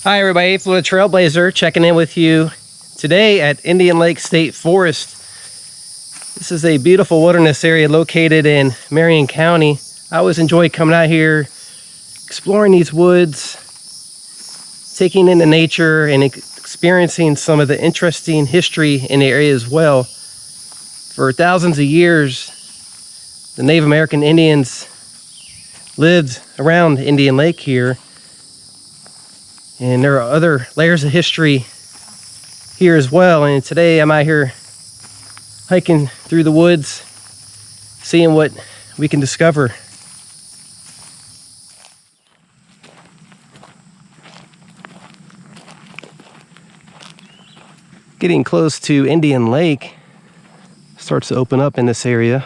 Hi everybody, Florida Trailblazer checking in with you today at Indian Lake State Forest. This is a beautiful wilderness area located in Marion County. I always enjoy coming out here, exploring these woods, taking in the nature and experiencing some of the interesting history in the area as well. For thousands of years, the Native American Indians lived around Indian Lake here. And there are other layers of history here as well. And today I'm out here hiking through the woods, seeing what we can discover. Getting close to Indian Lake starts to open up in this area.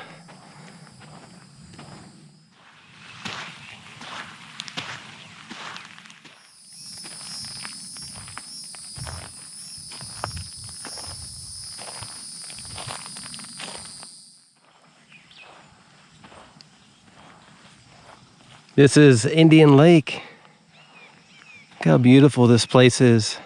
This is Indian Lake. Look how beautiful this place is.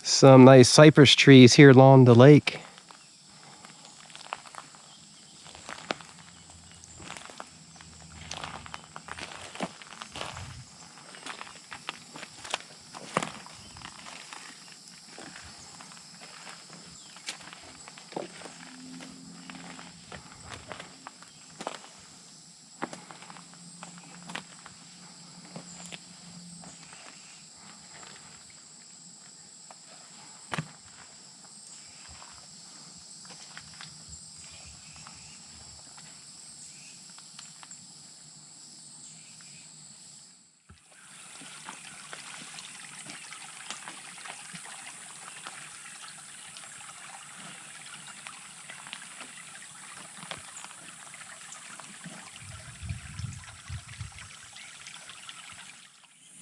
Some nice cypress trees here along the lake.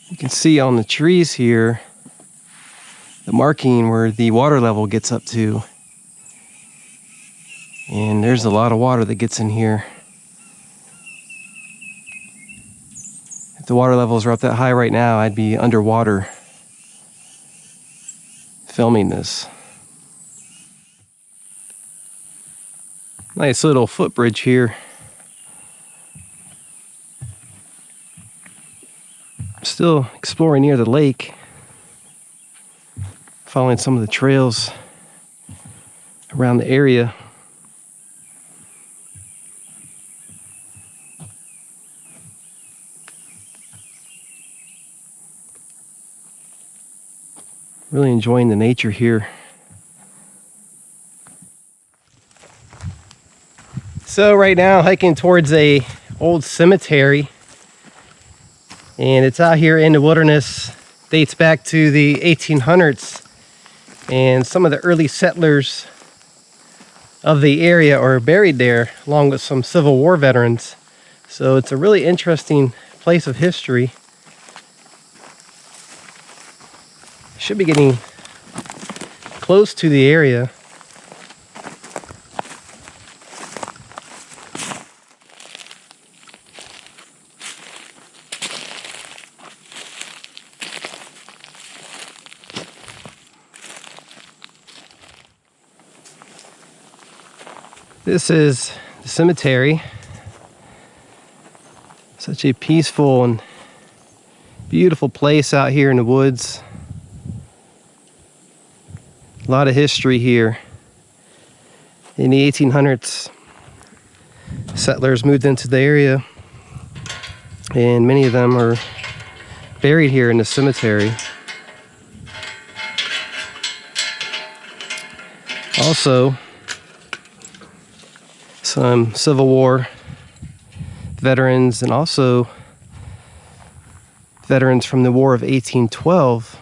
You can see on the trees here the marking where the water level gets up to. And there's a lot of water that gets in here. If the water levels are up that high right now, I'd be underwater filming this. Nice little footbridge here. Still exploring near the lake, following some of the trails around the area. Really enjoying the nature here. So right now hiking towards a old cemetery. And it's out here in the wilderness, dates back to the 1800s. And some of the early settlers of the area are buried there, along with some Civil War veterans. So it's a really interesting place of history. Should be getting close to the area. This is the cemetery. Such a peaceful and beautiful place out here in the woods. A lot of history here. In the 1800s, Settlers moved into the area, and many of them are buried here in the cemetery. Also, some Civil War veterans and also veterans from the War of 1812.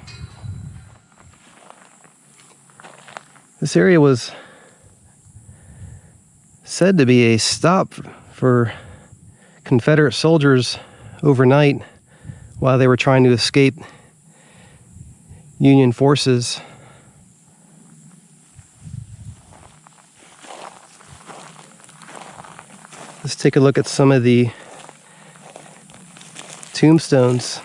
This area was said to be a stop for Confederate soldiers overnight while they were trying to escape Union forces. Let's take a look at some of the tombstones.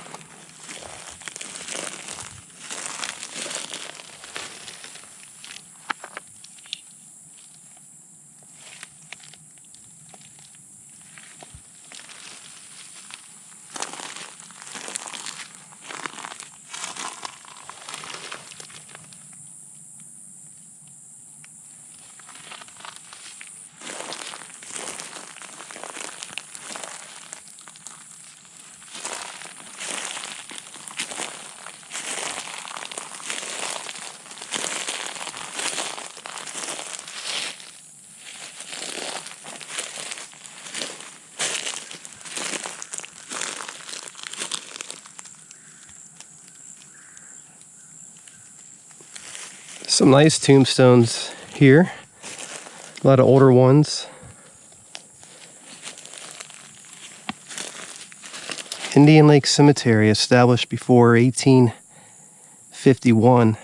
Some nice tombstones here, a lot of older ones. Indian Lake Cemetery, established before 1851.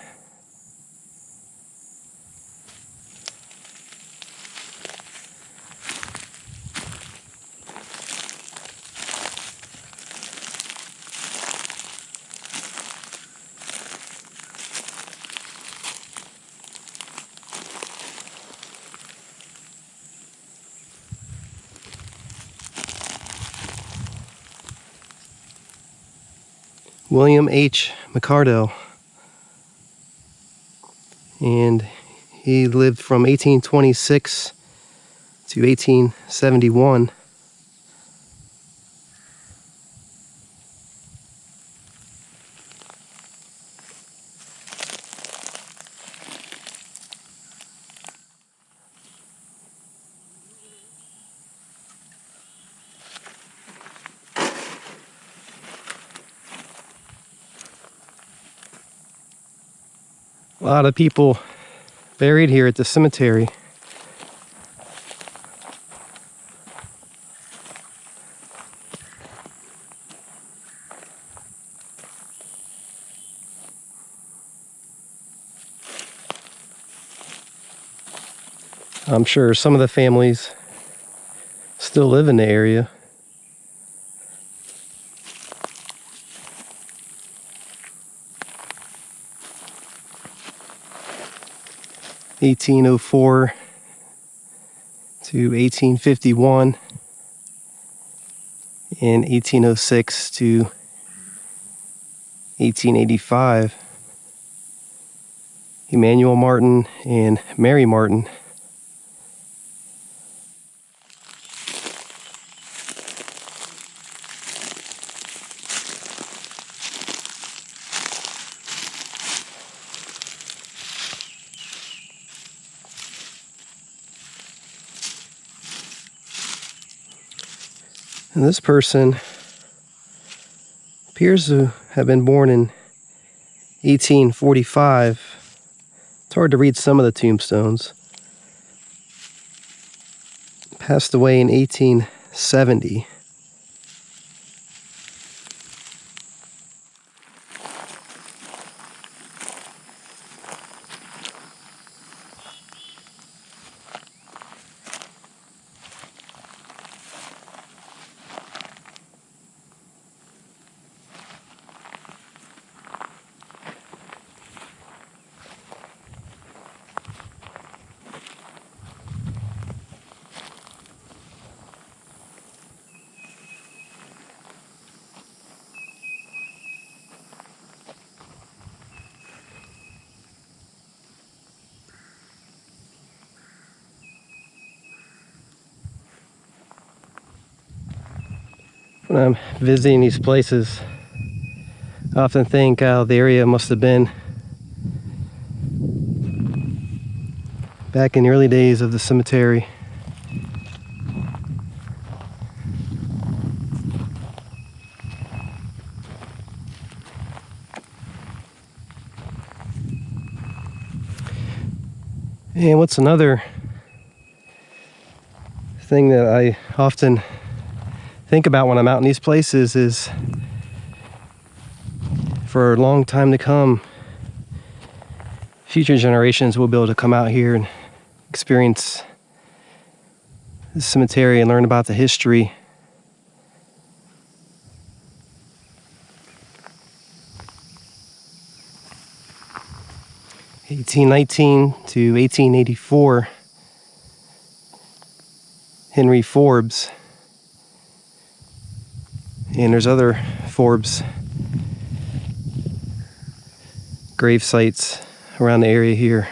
William H. McCardell, and he lived from 1826 to 1871. A lot of people buried here at the cemetery. I'm sure some of the families still live in the area. (1804) to 1851 and 1806 to 1885. Emmanuel Martin and Mary Martin. And this person appears to have been born in 1845. It's hard to read some of the tombstones. Passed away in 1870. When I'm visiting these places, I often think how the area must have been back in the early days of the cemetery. And what's another thing that I often think about when I'm out in these places is, for a long time to come, future generations will be able to come out here and experience the cemetery and learn about the history. (1819 to 1884), Henry Forbes, and there's other Forbes grave sites around the area here.